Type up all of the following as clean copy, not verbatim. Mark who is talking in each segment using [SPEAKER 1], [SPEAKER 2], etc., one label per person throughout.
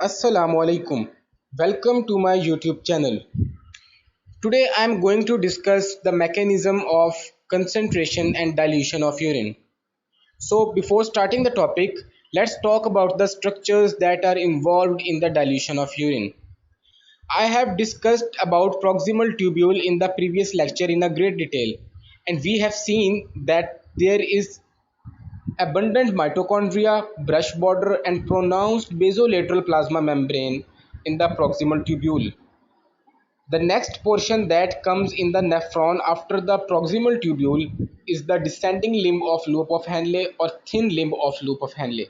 [SPEAKER 1] Assalamu alaikum. Welcome to my YouTube channel. Today I am going to discuss the mechanism of concentration and dilution of urine. So before starting the topic, let's talk about the structures that are involved in the dilution of urine. I have discussed about proximal tubule in the previous lecture in a great detail, and we have seen that there is abundant mitochondria, brush border and pronounced basolateral plasma membrane in the proximal tubule. The next portion that comes in the nephron after the proximal tubule is the descending limb of loop of Henle or thin limb of loop of Henle.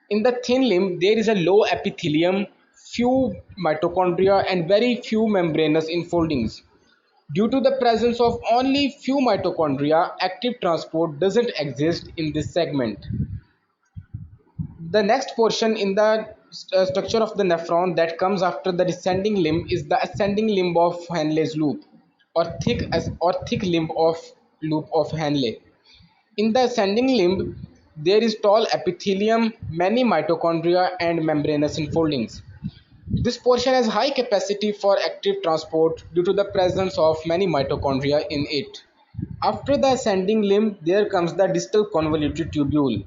[SPEAKER 1] In the thin limb, there is a low epithelium, few mitochondria and very few membranous enfoldings. Due to the presence of only few mitochondria, active transport doesn't exist in this segment. The next portion in the structure of the nephron that comes after the descending limb is the ascending limb of Henle's loop or thick limb of loop of Henle. In the ascending limb, there is tall epithelium, many mitochondria and membranous enfoldings. This portion has high capacity for active transport due to the presence of many mitochondria in it. After the ascending limb, there comes the distal convoluted tubule,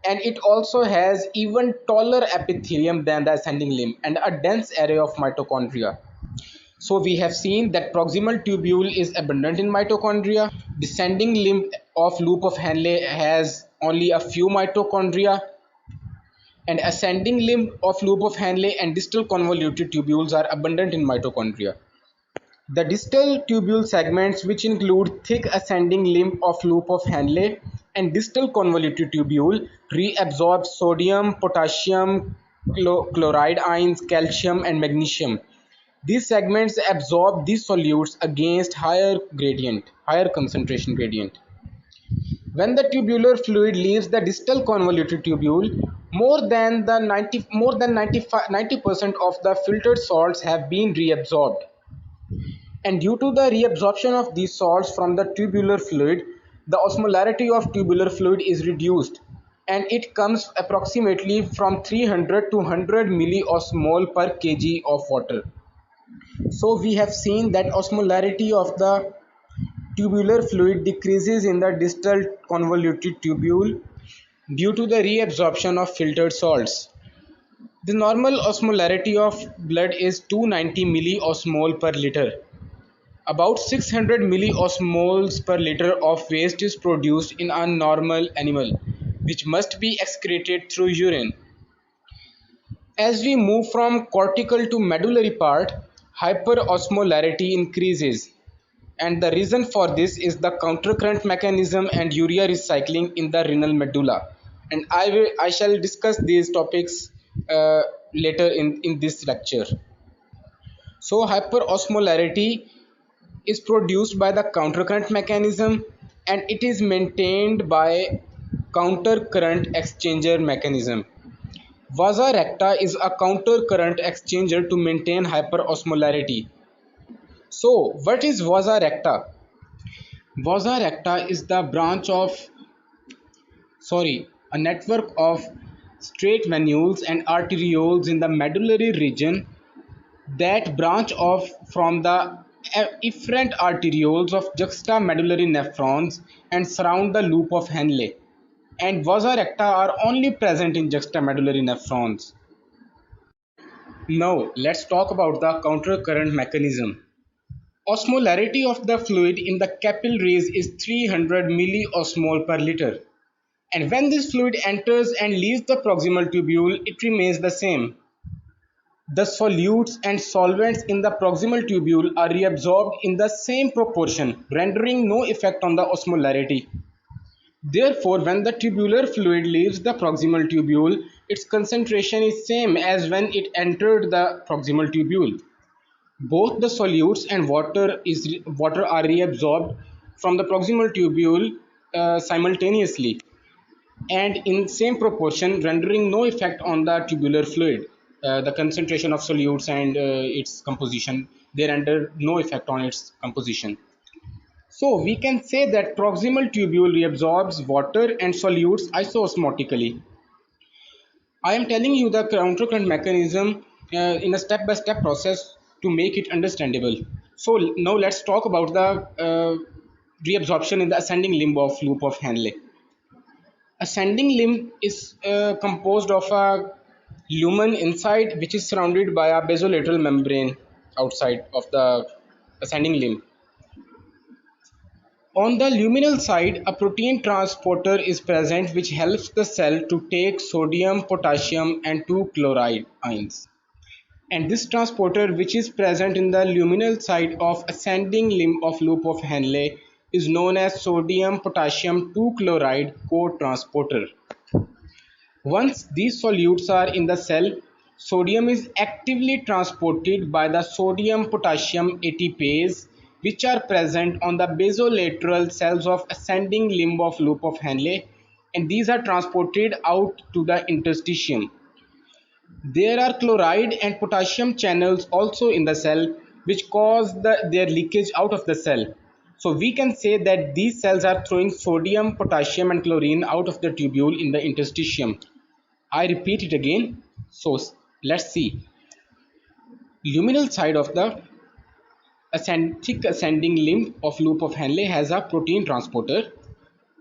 [SPEAKER 1] and it also has even taller epithelium than the ascending limb and a dense array of mitochondria. So we have seen that proximal tubule is abundant in mitochondria. Descending limb of loop of Henle has only a few mitochondria, and ascending limb of loop of Henle and distal convoluted tubules are abundant in mitochondria. The distal tubule segments, which include thick ascending limb of loop of Henle and distal convoluted tubule, reabsorb sodium, potassium, chloride ions, calcium, and magnesium. These segments absorb these solutes against higher concentration gradient. When the tubular fluid leaves the distal convoluted tubule, more than 90% of the filtered salts have been reabsorbed, and due to the reabsorption of these salts from the tubular fluid, the osmolarity of tubular fluid is reduced, and it comes approximately from 300 to 100 milliosmol per kg of water. So we have seen that osmolarity of the tubular fluid decreases in the distal convoluted tubule due to the reabsorption of filtered salts. The normal osmolarity of blood is 290 milliosmol per liter. About 600 milliosmoles per liter of waste is produced in a normal animal, which must be excreted through urine. As we move from cortical to medullary part, hyperosmolarity increases, and the reason for this is the countercurrent mechanism and urea recycling in the renal medulla. And I shall discuss these topics later in this lecture. So hyperosmolarity is produced by the countercurrent mechanism, and it is maintained by countercurrent exchanger mechanism. Vasa recta is a countercurrent exchanger to maintain hyperosmolarity. So what is vasa recta? Vasa recta is the a network of straight venules and arterioles in the medullary region that branch off from the efferent arterioles of juxtamedullary nephrons and surround the loop of Henle, and vasa recta are only present in juxtamedullary nephrons. Now let's talk about the countercurrent mechanism. Osmolarity of the fluid in the capillaries is 300 milliosmol per liter, and when this fluid enters and leaves the proximal tubule, it remains the same. The solutes and solvents in the proximal tubule are reabsorbed in the same proportion, rendering no effect on the osmolarity. Therefore, when the tubular fluid leaves the proximal tubule, its concentration is same as when it entered the proximal tubule. Both the solutes and water are reabsorbed from the proximal tubule simultaneously and in same proportion, rendering no effect on the tubular fluid. The concentration of solutes and its composition, they render no effect on its composition. So we can say that proximal tubule reabsorbs water and solutes isoosmotically. I am telling you the countercurrent mechanism in a step-by-step process to make it understandable. So now let's talk about the reabsorption in the ascending limb of loop of Henle. Ascending limb is composed of a lumen inside, which is surrounded by a basolateral membrane outside of the ascending limb. On the luminal side, a protein transporter is present which helps the cell to take sodium, potassium and 2 chloride ions. And this transporter, which is present in the luminal side of ascending limb of loop of Henle, is known as sodium potassium 2 chloride co-transporter. Once these solutes are in the cell, sodium is actively transported by the sodium potassium ATPase, which are present on the basolateral cells of ascending limb of loop of Henle, and these are transported out to the interstitium. There are chloride and potassium channels also in the cell which cause their leakage out of the cell. So we can say that these cells are throwing sodium, potassium and chlorine out of the tubule in the interstitium. I repeat it again. So let's see. Luminal side of the thick ascending limb of loop of Henle has a protein transporter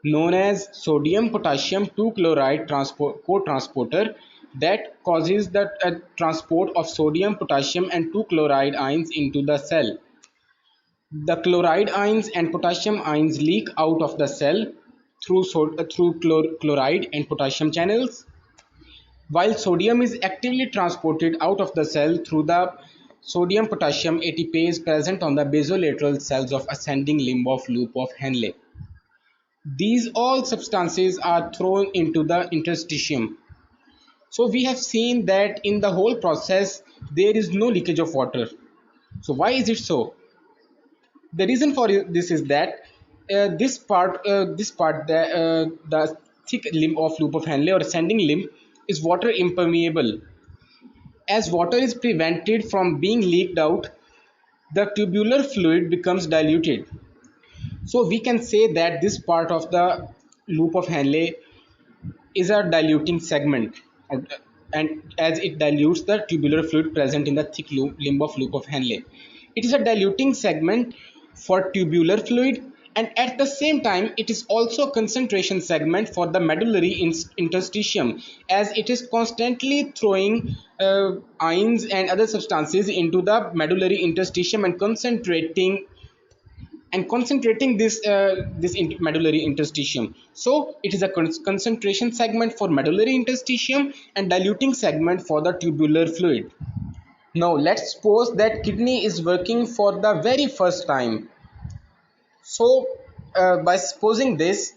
[SPEAKER 1] known as sodium potassium 2 chloride co-transporter that causes the transport of sodium, potassium and 2 chloride ions into the cell. The chloride ions and potassium ions leak out of the cell through chloride and potassium channels, while sodium is actively transported out of the cell through the sodium potassium ATPase present on the basolateral cells of ascending limb of loop of Henle. These all substances are thrown into the interstitium. So we have seen that in the whole process there is no leakage of water. So why is it so? The reason for this is that the thick limb of loop of Henle or ascending limb is water impermeable. As water is prevented from being leaked out, the tubular fluid becomes diluted. So we can say that this part of the loop of Henle is a diluting segment, and as it dilutes the tubular fluid present in the thick limb of loop of Henle. It is a diluting segment for tubular fluid, and at the same time it is also a concentration segment for the medullary interstitium, as it is constantly throwing ions and other substances into the medullary interstitium and concentrating this medullary interstitium. So it is a concentration segment for medullary interstitium and diluting segment for the tubular fluid. Now let's suppose that kidney is working for the very first time. So by supposing this,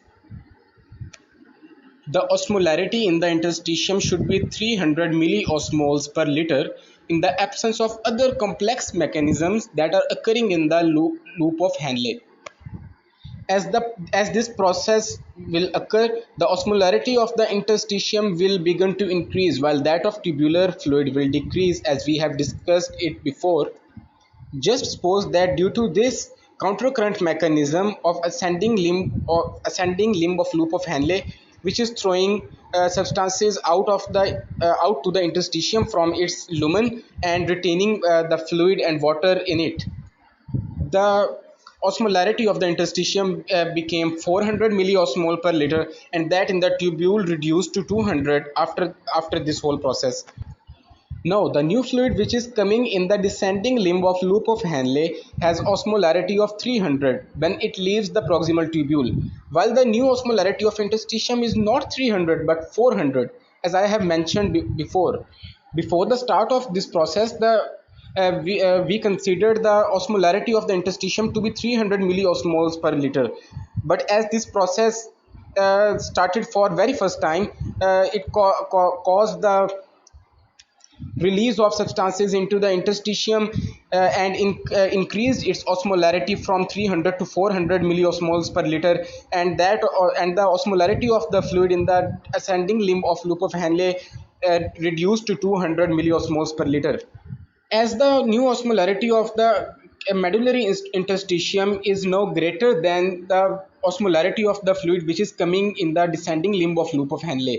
[SPEAKER 1] the osmolarity in the interstitium should be 300 milliosmoles per liter in the absence of other complex mechanisms that are occurring in the loop of Henle. As this process will occur, the osmolarity of the interstitium will begin to increase while that of tubular fluid will decrease, as we have discussed it before. Just suppose that due to this countercurrent mechanism of ascending limb of loop of Henle, which is throwing substances out to the interstitium from its lumen and retaining the fluid and water in it, the osmolarity of the interstitium became 400 milliosmol per liter, and that in the tubule reduced to 200 after this whole process. Now the new fluid which is coming in the descending limb of loop of Henle has osmolarity of 300 when it leaves the proximal tubule, while the new osmolarity of interstitium is not 300 but 400, as I have mentioned before. Before the start of this process, we considered the osmolarity of the interstitium to be 300 milliosmoles per liter, but as this process started for very first time, it caused the release of substances into the interstitium and increased its osmolarity from 300 to 400 milliosmoles per liter, and the osmolarity of the fluid in the ascending limb of loop of Henle reduced to 200 milliosmoles per liter. As the new osmolarity of the medullary interstitium is now greater than the osmolarity of the fluid which is coming in the descending limb of loop of Henle,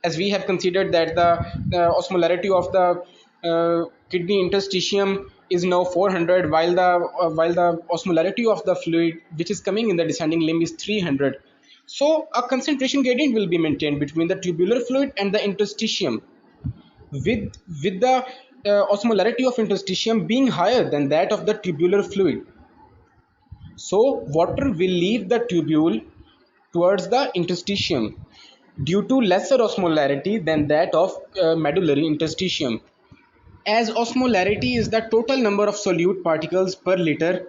[SPEAKER 1] as we have considered that the osmolarity of the kidney interstitium is now 400, while the osmolarity of the fluid which is coming in the descending limb is 300. So a concentration gradient will be maintained between the tubular fluid and the interstitium, with the osmolarity of interstitium being higher than that of the tubular fluid. So water will leave the tubule towards the interstitium due to lesser osmolarity than that of medullary interstitium. As osmolarity is the total number of solute particles per liter,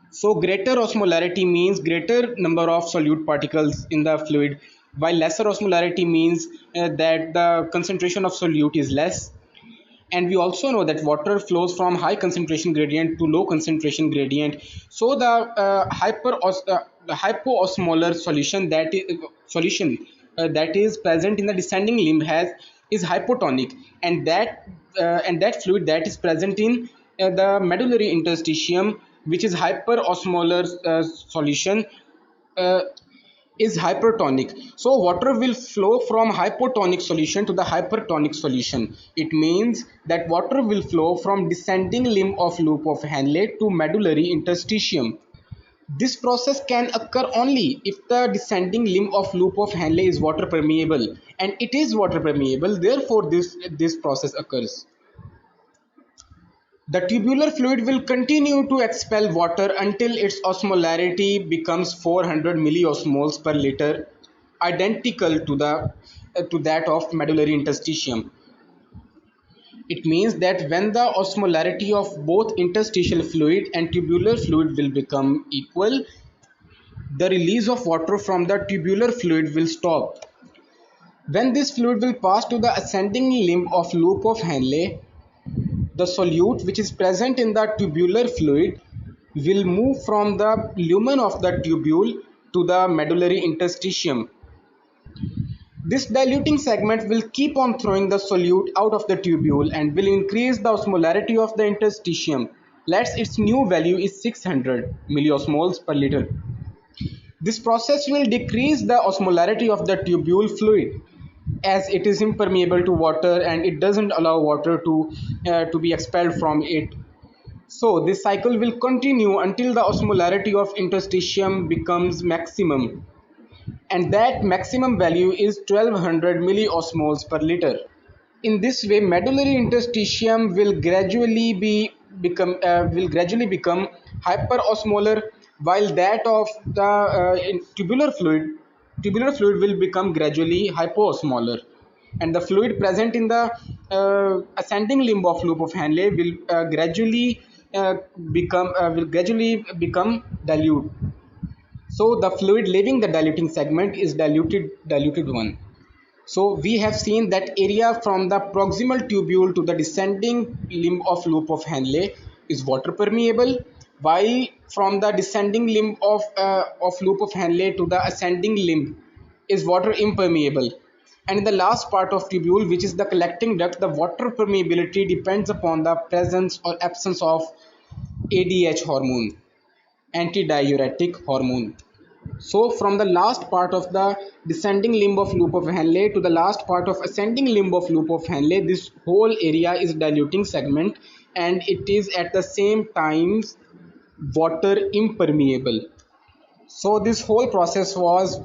[SPEAKER 1] so greater osmolarity means greater number of solute particles in the fluid, while lesser osmolarity means that the concentration of solute is less. And we also know that water flows from high concentration gradient to low concentration gradient. So the the hypoosmolar solution that is present in the descending limb has is hypotonic, and that fluid that is present in the medullary interstitium, which is hyperosmolar solution, uh, is hypertonic. So water will flow from hypotonic solution to the hypertonic solution. It means that water will flow from descending limb of loop of Henle to medullary interstitium. This process can occur only if the descending limb of loop of Henle is water permeable, and it is water permeable, therefore this process occurs. The tubular fluid will continue to expel water until its osmolarity becomes 400 milliosmoles per liter, identical to that of medullary interstitium. It means that when the osmolarity of both interstitial fluid and tubular fluid will become equal, the release of water from the tubular fluid will stop. When this fluid will pass to the ascending limb of loop of Henle, the solute which is present in the tubular fluid will move from the lumen of the tubule to the medullary interstitium. This diluting segment will keep on throwing the solute out of the tubule and will increase the osmolarity of the interstitium. Let's its new value is 600 milliosmoles per liter. This process will decrease the osmolarity of the tubule fluid, as it is impermeable to water and it doesn't allow water to be expelled from it. So this cycle will continue until the osmolarity of interstitium becomes maximum, and that maximum value is 1200 milliosmoles per liter. In this way, medullary interstitium will gradually become hyperosmolar, while that of the tubular fluid will become gradually hypoosmolar, and the fluid present in the ascending limb of loop of Henle will gradually become dilute. So the fluid leaving the diluting segment is diluted one. So we have seen that area from the proximal tubule to the descending limb of loop of Henle is water permeable, while from the descending limb of loop of Henle to the ascending limb is water impermeable. And in the last part of tubule, which is the collecting duct, the water permeability depends upon the presence or absence of ADH hormone, antidiuretic hormone. So from the last part of the descending limb of loop of Henle to the last part of ascending limb of loop of Henle, this whole area is diluting segment, and it is at the same time water impermeable. So this whole process was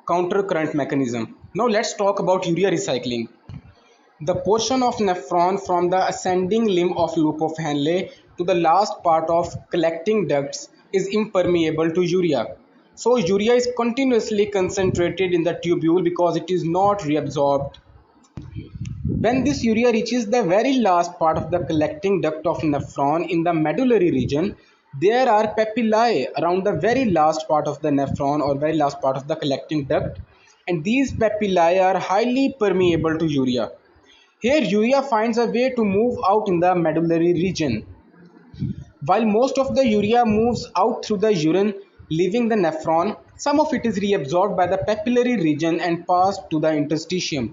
[SPEAKER 1] counter current mechanism. Now let's talk about urea recycling. The portion of nephron from the ascending limb of loop of Henle to the last part of collecting ducts is impermeable to urea. So urea is continuously concentrated in the tubule because it is not reabsorbed. When this urea reaches the very last part of the collecting duct of nephron in the medullary region, there are papillae around the very last part of the nephron or very last part of the collecting duct, and these papillae are highly permeable to urea. Here urea finds a way to move out in the medullary region. While most of the urea moves out through the urine, leaving the nephron, some of it is reabsorbed by the papillary region and passed to the interstitium.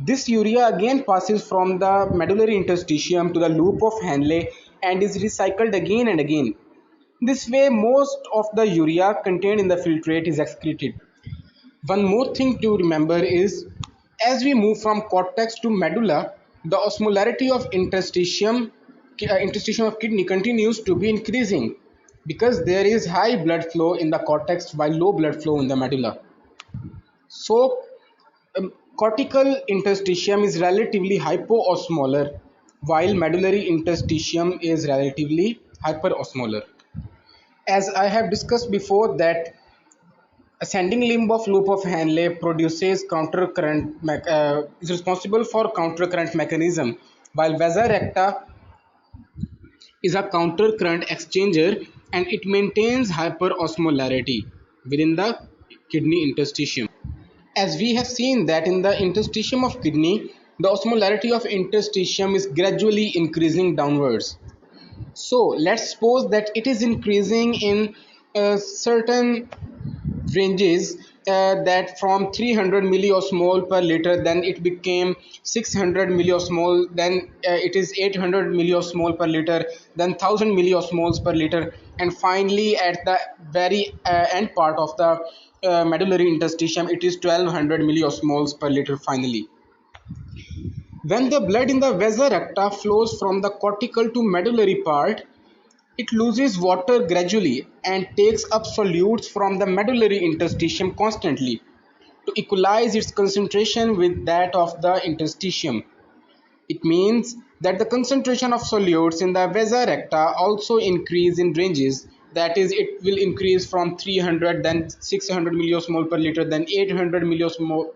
[SPEAKER 1] This urea again passes from the medullary interstitium to the loop of Henle and is recycled again and again. This way, most of the urea contained in the filtrate is excreted. One more thing to remember is as we move from cortex to medulla, the osmolarity of interstitium of kidney continues to be increasing because there is high blood flow in the cortex while low blood flow in the medulla. So, cortical interstitium is relatively hypoosmolar while medullary interstitium is relatively hyperosmolar. As I have discussed before that ascending limb of loop of Henle produces is responsible for countercurrent mechanism, while vasa recta is a countercurrent exchanger and it maintains hyperosmolarity within the kidney interstitium. As we have seen that in the interstitium of kidney, the osmolarity of interstitium is gradually increasing downwards. So let's suppose that it is increasing in certain ranges, that from 300 milliosmol per liter then it became 600 milliosmol, then it is 800 milliosmol per liter, then 1000 milliosmols per liter, and finally at the very end part of the medullary interstitium it is 1200 milliosmols per liter finally. When the blood in the vasa recta flows from the cortical to medullary part, it loses water gradually and takes up solutes from the medullary interstitium constantly to equalize its concentration with that of the interstitium. It means that the concentration of solutes in the vasa recta also increase in ranges, that is it will increase from 300 then 600 milliosmol per liter then 800 milliosmol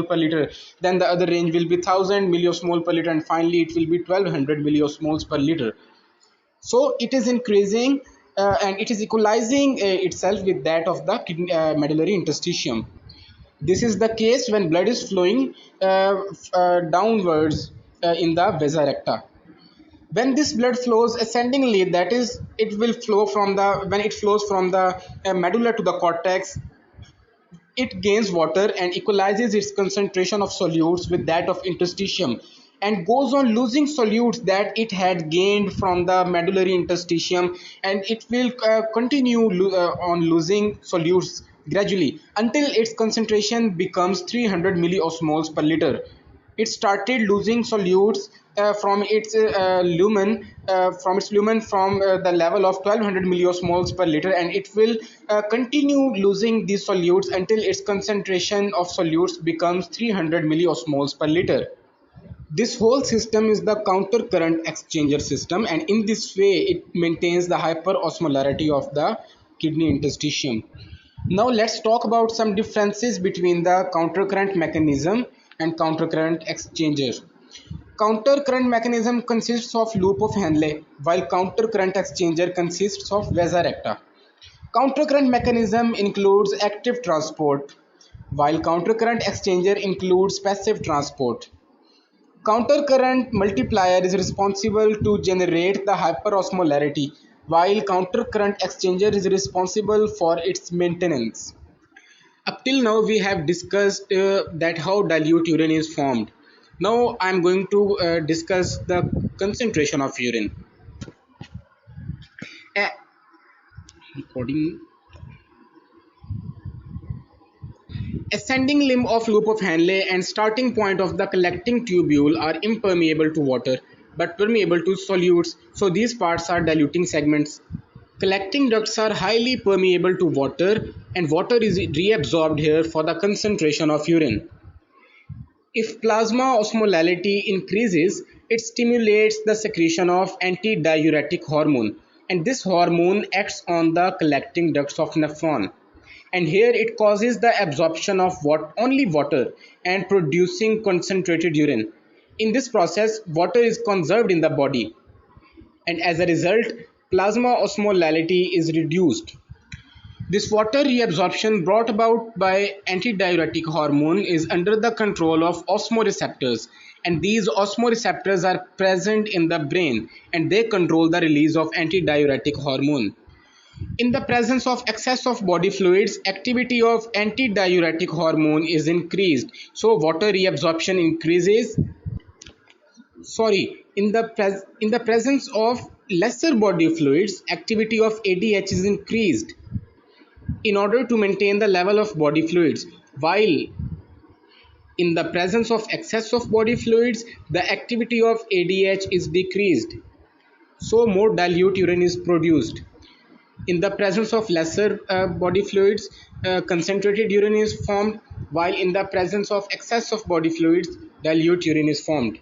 [SPEAKER 1] per liter, then the other range will be 1000 milliosmol per liter, and finally it will be 1200 milliosmols per liter. So it is increasing and it is equalizing itself with that of the medullary interstitium. This is the case when blood is flowing downwards in the vasa recta. When this blood flows ascendingly, that is it will flow from the when it flows from the medulla to the cortex, it gains water and equalizes its concentration of solutes with that of interstitium and goes on losing solutes that it had gained from the medullary interstitium, and it will continue on losing solutes gradually until its concentration becomes 300 milliosmoles per liter. It started losing solutes from its lumen from the level of 1200 milliosmoles per liter, and it will continue losing these solutes until its concentration of solutes becomes 300 milliosmoles per liter. This whole system is the counter current exchanger system, and in this way it maintains the hyperosmolarity of the kidney interstitium. Now let's talk about some differences between the countercurrent mechanism and countercurrent exchanger. Countercurrent mechanism consists of loop of Henle, while countercurrent exchanger consists of vasa recta. Countercurrent mechanism includes active transport, while countercurrent exchanger includes passive transport. Countercurrent multiplier is responsible to generate the hyperosmolarity, while countercurrent exchanger is responsible for its maintenance. Up till now we have discussed that how dilute urine is formed. Now I am going to discuss the concentration of urine. A- Recording. Ascending limb of loop of Henle and starting point of the collecting tubule are impermeable to water but permeable to solutes, so these parts are diluting segments. Collecting ducts are highly permeable to water and water is reabsorbed here for the concentration of urine. If plasma osmolality increases, it stimulates the secretion of antidiuretic hormone, and this hormone acts on the collecting ducts of nephron. And here it causes the absorption of only water and producing concentrated urine. In this process, water is conserved in the body, and as a result, plasma osmolality is reduced. This water reabsorption brought about by antidiuretic hormone is under the control of osmoreceptors, and these osmoreceptors are present in the brain and they control the release of antidiuretic hormone. In the presence of excess of body fluids, activity of antidiuretic hormone is increased, so water reabsorption increases. In the presence of lesser body fluids, activity of ADH is increased in order to maintain the level of body fluids. while in the presence of excess of body fluids, the activity of ADH is decreased, so more dilute urine is produced. In the presence of lesser body fluids, concentrated urine is formed, while in the presence of excess of body fluids, dilute urine is formed.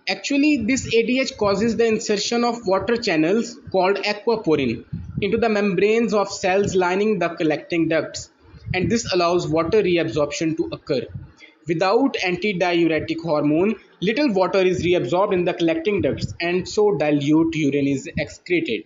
[SPEAKER 1] Actually, this ADH causes the insertion of water channels called aquaporin into the membranes of cells lining the collecting ducts, and this allows water reabsorption to occur. Without antidiuretic hormone, little water is reabsorbed in the collecting ducts, and so dilute urine is excreted.